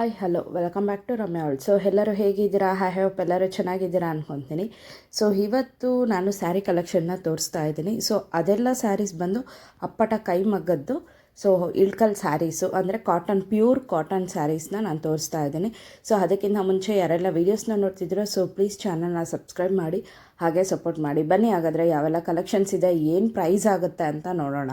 Hi hello welcome back to Ramya world. So ಎಲ್ಲರೂ ಹೇಗಿದ್ದೀರಾ? I hope ಎಲ್ಲರೂ ಚೆನ್ನಾಗಿದ್ದೀರಾ ಅಂದ್ಕೊತೀನಿ. ಸೊ ಇವತ್ತು ನಾನು ಸ್ಯಾರಿ ಕಲೆಕ್ಷನ್ನ ತೋರಿಸ್ತಾ ಇದ್ದೀನಿ. ಸೊ ಅದೆಲ್ಲ ಸ್ಯಾರೀಸ್ ಬಂದು ಅಪ್ಪಟ ಕೈ ಮಗ್ಗದ್ದು. ಸೊ ಇಳ್ಕಲ್ ಸ್ಯಾರೀಸು ಅಂದರೆ ಕಾಟನ್, ಪ್ಯೂರ್ ಕಾಟನ್ ಸ್ಯಾರೀಸ್ನ ನಾನು ತೋರಿಸ್ತಾ ಇದ್ದೀನಿ. ಸೊ ಅದಕ್ಕಿಂತ ಮುಂಚೆ ಯಾರೆಲ್ಲ ವೀಡಿಯೋಸ್ನ ನೋಡ್ತಿದ್ದೀರೋ ಸೊ ಪ್ಲೀಸ್ ಚಾನಲ್ನ ಸಬ್ಸ್ಕ್ರೈಬ್ ಮಾಡಿ, ಹಾಗೆ ಸಪೋರ್ಟ್ ಮಾಡಿ. ಬನ್ನಿ ಹಾಗಾದರೆ ಯಾವೆಲ್ಲ ಕಲೆಕ್ಷನ್ಸ್ ಇದೆ, ಏನು ಪ್ರೈಸ್ ಆಗುತ್ತೆ ಅಂತ ನೋಡೋಣ.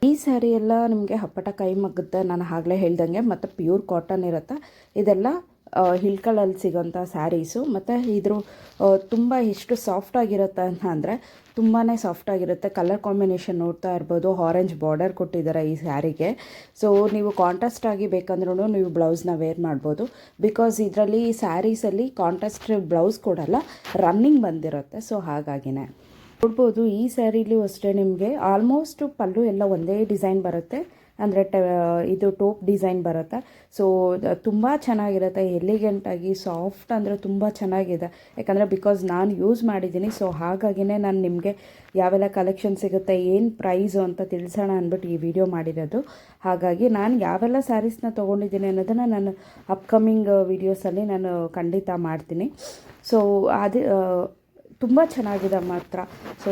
ಈ ಸ್ಯಾರಿ ಎಲ್ಲ ನಿಮಗೆ ಹಪ್ಪಟ ಕೈ ಮಗ್ಗುತ್ತೆ, ನಾನು ಆಗಲೇ ಹೇಳ್ದಂಗೆ, ಮತ್ತು ಪ್ಯೂರ್ ಕಾಟನ್ ಇರುತ್ತೆ. ಇದೆಲ್ಲ ಹಿಲ್ಕಲಲ್ಲಿ ಸಿಗೋಂಥ ಸ್ಯಾರೀಸು. ಮತ್ತು ಇದ್ರ ತುಂಬ ಎಷ್ಟು ಸಾಫ್ಟಾಗಿರುತ್ತೆ ಅಂತ ಅಂದರೆ ತುಂಬಾ ಸಾಫ್ಟಾಗಿರುತ್ತೆ. ಕಲರ್ ಕಾಂಬಿನೇಷನ್ ನೋಡ್ತಾ ಇರ್ಬೋದು, ಆರೆಂಜ್ ಬಾರ್ಡರ್ ಕೊಟ್ಟಿದ್ದಾರೆ ಈ ಸ್ಯಾರಿಗೆ. ಸೊ ನೀವು ಕಾಂಟ್ರಾಸ್ಟ್ ಆಗಿ ಬೇಕಂದ್ರೂ ನೀವು ಬ್ಲೌಸ್ನ ವೇರ್ ಮಾಡ್ಬೋದು. ಬಿಕಾಸ್ ಇದರಲ್ಲಿ ಸ್ಯಾರೀಸಲ್ಲಿ ಕಾಂಟ್ರಾಸ್ಟ್ ಬ್ಲೌಸ್ ಕೊಡಲ್ಲ, ರನ್ನಿಂಗ್ ಬಂದಿರುತ್ತೆ. ಸೊ ಹಾಗಾಗಿನೇ ನೋಡ್ಬೋದು. ಈ ಸ್ಯಾರಿಲೂ ಅಷ್ಟೇ ನಿಮಗೆ ಆಲ್ಮೋಸ್ಟ್ ಪಲ್ಲು ಎಲ್ಲ ಒಂದೇ ಡಿಸೈನ್ ಬರುತ್ತೆ, ಅಂದರೆ ಇದು ಟೋಪ್ ಡಿಸೈನ್ ಬರುತ್ತೆ. ಸೊ ತುಂಬ ಚೆನ್ನಾಗಿರುತ್ತೆ, ಎಲಿಗೆಂಟಾಗಿ ಸಾಫ್ಟ್ ಅಂದರೆ ತುಂಬ ಚೆನ್ನಾಗಿದೆ. ಯಾಕಂದರೆ ಬಿಕಾಸ್ ನಾನು ಯೂಸ್ ಮಾಡಿದ್ದೀನಿ. ಸೊ ಹಾಗಾಗಿನೇ ನಾನು ನಿಮಗೆ ಯಾವೆಲ್ಲ ಕಲೆಕ್ಷನ್ ಸಿಗುತ್ತೆ, ಏನು ಪ್ರೈಸು ಅಂತ ತಿಳಿಸೋಣ ಅಂದ್ಬಿಟ್ಟು ಈ ವಿಡಿಯೋ ಮಾಡಿರೋದು. ಹಾಗಾಗಿ ನಾನು ಯಾವೆಲ್ಲ ಸ್ಯಾರೀಸ್ನ ತೊಗೊಂಡಿದ್ದೀನಿ ಅನ್ನೋದನ್ನು ನಾನು ಅಪ್ಕಮಿಂಗ್ ವೀಡಿಯೋಸಲ್ಲಿ ನಾನು ಖಂಡಿತ ಮಾಡ್ತೀನಿ. ಸೊ ಅದು ತುಂಬ ಚೆನ್ನಾಗಿದೆ ಮಾತ್ರ. ಸೊ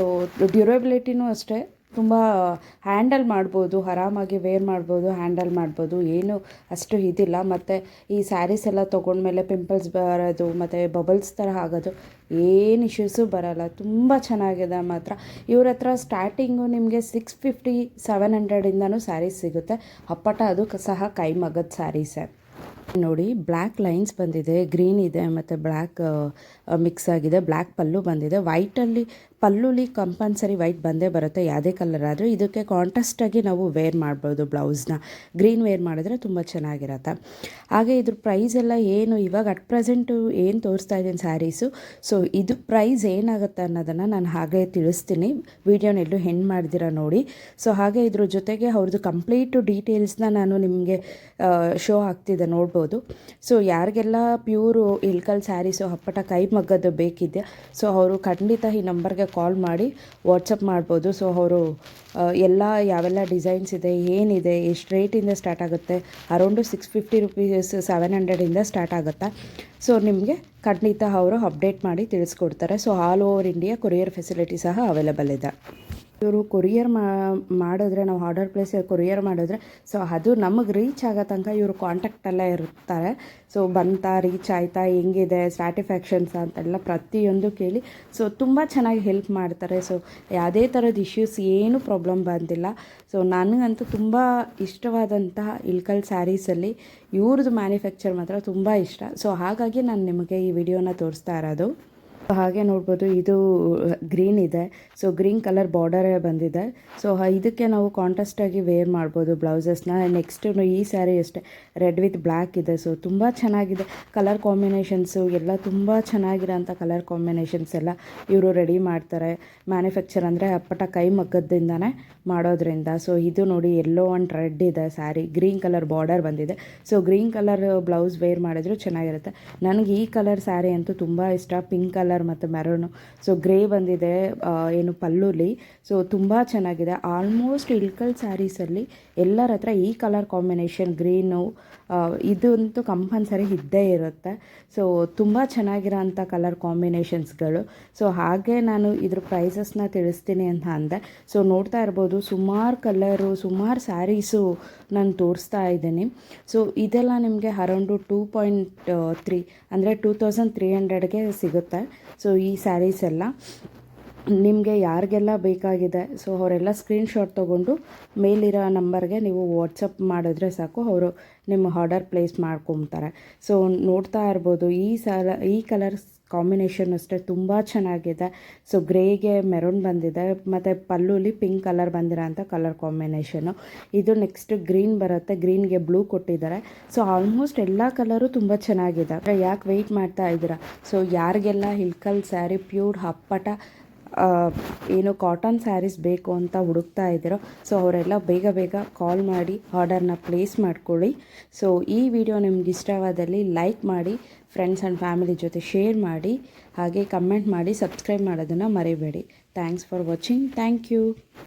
ಡ್ಯೂರಬಿಲಿಟಿನೂ ಅಷ್ಟೇ, ತುಂಬ ಹ್ಯಾಂಡಲ್ ಮಾಡ್ಬೋದು, ಆರಾಮಾಗಿ ವೇರ್ ಮಾಡ್ಬೋದು, ಹ್ಯಾಂಡಲ್ ಮಾಡ್ಬೋದು, ಏನು ಅಷ್ಟು ಇದಿಲ್ಲ. ಮತ್ತು ಈ ಸ್ಯಾರೀಸ್ ಎಲ್ಲ ತೊಗೊಂಡ್ಮೇಲೆ ಪಿಂಪಲ್ಸ್ ಬರೋದು ಮತ್ತು ಬಬಲ್ಸ್ ಥರ ಆಗೋದು ಏನು ಇಶ್ಯೂಸು ಬರೋಲ್ಲ. ತುಂಬ ಚೆನ್ನಾಗಿದೆ ಮಾತ್ರ. ಇವ್ರ ಹತ್ರ ಸ್ಟಾರ್ಟಿಂಗು ನಿಮಗೆ 650 700ಇಂದನೂ ಸ್ಯಾರೀಸ್ ಸಿಗುತ್ತೆ. ಅಪ್ಪಟ ಅದು ಸಹ ಕೈ ಮಗದ ಸ್ಯಾರೀಸೇ. ನೋಡಿ, ಬ್ಲ್ಯಾಕ್ ಲೈನ್ಸ್ ಬಂದಿದೆ, ಗ್ರೀನ್ ಇದೆ ಮತ್ತು ಬ್ಲ್ಯಾಕ್ ಮಿಕ್ಸ್ ಆಗಿದೆ. ಬ್ಲ್ಯಾಕ್ ಪಲ್ಲು ಬಂದಿದೆ. ವೈಟಲ್ಲಿ ಪಲ್ಲುಲಿ ಕಂಪಲ್ಸರಿ ವೈಟ್ ಬಂದೇ ಬರುತ್ತೆ, ಯಾವುದೇ ಕಲರ್ ಆದರೂ. ಇದಕ್ಕೆ ಕಾಂಟ್ರಾಸ್ಟಾಗಿ ನಾವು ವೇರ್ ಮಾಡ್ಬೋದು ಬ್ಲೌಸ್ನ. ಗ್ರೀನ್ ವೇರ್ ಮಾಡಿದ್ರೆ ತುಂಬ ಚೆನ್ನಾಗಿರುತ್ತೆ. ಹಾಗೆ ಇದ್ರ ಪ್ರೈಸ್ ಎಲ್ಲ ಏನು ಇವಾಗ ಅಟ್ ಪ್ರೆಸೆಂಟು ಏನು ತೋರಿಸ್ತಾ ಇದ್ದೀನಿ ಸ್ಯಾರೀಸು. ಸೊ ಇದು ಪ್ರೈಸ್ ಏನಾಗುತ್ತೆ ಅನ್ನೋದನ್ನು ನಾನು ಹಾಗೆ ತಿಳಿಸ್ತೀನಿ. ವೀಡಿಯೋನೆಲ್ಲೂ ಹೆಣ್ಣು ಮಾಡ್ದಿರ ನೋಡಿ. ಸೊ ಹಾಗೆ ಇದ್ರ ಜೊತೆಗೆ ಅವ್ರದ್ದು ಕಂಪ್ಲೀಟು ಡೀಟೇಲ್ಸ್ನ ನಾನು ನಿಮಗೆ ಶೋ ಆಗ್ತಿದೆ, ನೋಡ್ಬೋದು. ಸೊ ಯಾರಿಗೆಲ್ಲ ಪ್ಯೂರು ಇಳ್ಕಲ್ ಸ್ಯಾರೀಸು ಹಪ್ಪಟ ಕೈ ಮಗ್ಗದ್ದು ಬೇಕಿದೆ, ಸೊ ಅವರು ಖಂಡಿತ ಈ ನಂಬರ್ಗೆ ಕಾಲ್ ಮಾಡಿ ವಾಟ್ಸಪ್ ಮಾಡ್ಬೋದು. ಸೊ ಅವರು ಎಲ್ಲ ಯಾವೆಲ್ಲ ಡಿಸೈನ್ಸ್ ಇದೆ, ಏನಿದೆ, ಎಷ್ಟು ರೇಟಿಂದ ಸ್ಟಾರ್ಟ್ ಆಗುತ್ತೆ, ಅರೌಂಡು 650 ರುಪೀಸ್ 700ಇಂದ ಸ್ಟಾರ್ಟ್ ಆಗುತ್ತೆ. ಸೊ ನಿಮಗೆ ಖಂಡಿತ ಅವರು ಅಪ್ಡೇಟ್ ಮಾಡಿ ತಿಳಿಸ್ಕೊಡ್ತಾರೆ. So all over India courier facility ಸಹ ಅವೈಲೇಬಲ್ ಇದೆ. ಇವರು ಕೊರಿಯರ್ ಮಾಡಿದ್ರೆ, ನಾವು ಆರ್ಡರ್ ಪ್ಲೇಸ್ ಕೊರಿಯರ್ ಮಾಡಿದ್ರೆ ಸೊ ಅದು ನಮಗೆ ರೀಚ್ ಆಗೋ ತನಕ ಇವರು ಕಾಂಟ್ಯಾಕ್ಟಲ್ಲೇ ಇರ್ತಾರೆ. ಸೊ ಬಂತಾ, ರೀಚ್ ಆಯಿತಾ, ಹೆಂಗಿದೆ, ಸ್ಯಾಟಿಸ್ಫ್ಯಾಕ್ಷನ್ಸ್ ಅಂತೆಲ್ಲ ಪ್ರತಿಯೊಂದು ಕೇಳಿ ಸೊ ತುಂಬ ಚೆನ್ನಾಗಿ ಹೆಲ್ಪ್ ಮಾಡ್ತಾರೆ. ಸೊ ಯಾವುದೇ ಥರದ ಇಶ್ಯೂಸ್ ಏನೂ ಪ್ರಾಬ್ಲಮ್ ಬಂದಿಲ್ಲ. ಸೊ ನನಗಂತೂ ತುಂಬ ಇಷ್ಟವಾದಂತಹ ಇಳ್ಕಲ್ ಸ್ಯಾರೀಸಲ್ಲಿ ಇವ್ರದ್ದು ಮ್ಯಾನುಫ್ಯಾಕ್ಚರ್ ಮಾತ್ರ ತುಂಬ ಇಷ್ಟ. ಸೊ ಹಾಗಾಗಿ ನಾನು ನಿಮಗೆ ಈ ವಿಡಿಯೋನ ತೋರಿಸ್ತಾ ಇರೋದು. ಹಾಗೆ ನೋಡ್ಬೋದು, ಇದು ಗ್ರೀನ್ ಇದೆ. ಸೊ ಗ್ರೀನ್ ಕಲರ್ ಬಾರ್ಡರೇ ಬಂದಿದೆ. ಸೊ ಇದಕ್ಕೆ ನಾವು ಕಾಂಟ್ರಾಸ್ಟಾಗಿ ವೇರ್ ಮಾಡ್ಬೋದು ಬ್ಲೌಸಸ್ನ. ನೆಕ್ಸ್ಟ್ ಈ ಸ್ಯಾರಿ ಅಷ್ಟೇ ರೆಡ್ ವಿತ್ ಬ್ಲ್ಯಾಕ್ ಇದೆ. ಸೊ ತುಂಬ ಚೆನ್ನಾಗಿದೆ. ಕಲರ್ ಕಾಂಬಿನೇಷನ್ಸು ಎಲ್ಲ ತುಂಬ ಚೆನ್ನಾಗಿರೋಂಥ ಕಲರ್ ಕಾಂಬಿನೇಷನ್ಸ್ ಎಲ್ಲ ಇವರು ರೆಡಿ ಮಾಡ್ತಾರೆ. ಮ್ಯಾನುಫ್ಯಾಕ್ಚರ್ ಅಂದರೆ ಅಪ್ಪಟ ಕೈ ಮಗ್ಗದಿಂದನೇ ಮಾಡೋದ್ರಿಂದ. ಸೊ ಇದು ನೋಡಿ, ಯೆಲ್ಲೋ ಆ್ಯಂಡ್ ರೆಡ್ ಇದೆ ಸ್ಯಾರಿ, ಗ್ರೀನ್ ಕಲರ್ ಬಾರ್ಡರ್ ಬಂದಿದೆ. So green colour blouse wear ಮಾಡಿದ್ರು ಚೆನ್ನಾಗಿರುತ್ತೆ. ನನಗೆ ಈ ಕಲರ್ ಸ್ಯಾರಿ ಅಂತೂ ತುಂಬ ಇಷ್ಟ, ಪಿಂಕ್ ಕಲರ್ ಮತ್ತು ಮೆರೂನು. ಸೊ ಗ್ರೇ ಬಂದಿದೆ ಏನು ಪಲ್ಲುಲಿ. ಸೊ ತುಂಬ ಚೆನ್ನಾಗಿದೆ. ಆಲ್ಮೋಸ್ಟ್ ಇಳ್ಕಲ್ ಸ್ಯಾರೀಸಲ್ಲಿ ಎಲ್ಲರ ಹತ್ರ ಈ ಕಲರ್ ಕಾಂಬಿನೇಷನ್ ಗ್ರೀನು ಇದಂತೂ ಕಂಪಲ್ಸರಿ ಇದ್ದೇ ಇರುತ್ತೆ. ಸೊ ತುಂಬ ಚೆನ್ನಾಗಿರೋ ಅಂಥ ಕಲರ್ ಕಾಂಬಿನೇಷನ್ಸ್ಗಳು. ಸೊ ಹಾಗೆ ನಾನು ಇದ್ರ ಪ್ರೈಸಸ್ನ ತಿಳಿಸ್ತೀನಿ ಅಂತ ಅಂದೆ. ಸೊ ನೋಡ್ತಾ ಇರ್ಬೋದು, ಸುಮಾರು ಕಲರು, ಸುಮಾರು ಸ್ಯಾರೀಸು ನಾನು ತೋರಿಸ್ತಾ ಇದ್ದೀನಿ. ಸೊ ಇದೆಲ್ಲ ನಿಮಗೆ ಅರೌಂಡು 2.3 ಅಂದರೆ 2300ಗೆ ಸಿಗುತ್ತೆ. ಸೊ ಈ ಸ್ಯಾರೀಸ್ ಎಲ್ಲ ನಿಮಗೆ ಯಾರಿಗೆಲ್ಲ ಬೇಕಾಗಿದೆ ಸೊ ಅವರೆಲ್ಲ ಸ್ಕ್ರೀನ್ಶಾಟ್ ತೊಗೊಂಡು ಮೇಲಿರೋ ನಂಬರ್ಗೆ ನೀವು ವಾಟ್ಸಪ್ ಮಾಡಿದ್ರೆ ಸಾಕು, ಅವರು ನಿಮ್ಮ ಆರ್ಡರ್ ಪ್ಲೇಸ್ ಮಾಡ್ಕೊತಾರೆ. ಸೊ ನೋಡ್ತಾ ಇರ್ಬೋದು, ಈ ಕಲರ್ ಕಾಂಬಿನೇಷನ್ ಅಷ್ಟೇ ತುಂಬ ಚೆನ್ನಾಗಿದೆ. ಸೊ ಗ್ರೇಗೆ ಮೆರೂನ್ ಬಂದಿದೆ ಮತ್ತು ಪಲ್ಲುಲಿ ಪಿಂಕ್ ಕಲರ್ ಬಂದಿರೋ ಅಂಥ ಕಲರ್ ಕಾಂಬಿನೇಷನು. ಇದು ನೆಕ್ಸ್ಟ್ ಗ್ರೀನ್ ಬರುತ್ತೆ, ಗ್ರೀನ್ಗೆ ಬ್ಲೂ ಕೊಟ್ಟಿದ್ದಾರೆ. ಸೊ ಆಲ್ಮೋಸ್ಟ್ ಎಲ್ಲ ಕಲರು ತುಂಬ ಚೆನ್ನಾಗಿದೆ. ಯಾಕೆ ವೆಯ್ಟ್ ಮಾಡ್ತಾ ಇದ್ದೀರಾ? ಸೊ ಯಾರಿಗೆಲ್ಲ ಇಳ್ಕಲ್ ಸ್ಯಾರಿ ಪ್ಯೂರ್ ಹಪ್ಪಟ ಏನು ಕಾಟನ್ ಸ್ಯಾರೀಸ್ ಬೇಕು ಅಂತ ಹುಡುಕ್ತಾ ಇದ್ದೀರೋ ಸೊ ಅವರೆಲ್ಲ ಬೇಗ ಬೇಗ ಕಾಲ್ ಮಾಡಿ ಆರ್ಡರ್ನ ಪ್ಲೇಸ್ ಮಾಡ್ಕೊಳ್ಳಿ. ಸೊ ಈ ವಿಡಿಯೋ ನಿಮ್ಗೆ ಇಷ್ಟವಾದಲ್ಲಿ ಲೈಕ್ ಮಾಡಿ, ಫ್ರೆಂಡ್ಸ್ ಆ್ಯಂಡ್ ಫ್ಯಾಮಿಲಿ ಜೊತೆ ಶೇರ್ ಮಾಡಿ, ಹಾಗೆ ಕಮೆಂಟ್ ಮಾಡಿ, ಸಬ್ಸ್ಕ್ರೈಬ್ ಮಾಡೋದನ್ನು ಮರಿಬೇಡಿ. Thanks for watching. Thank you.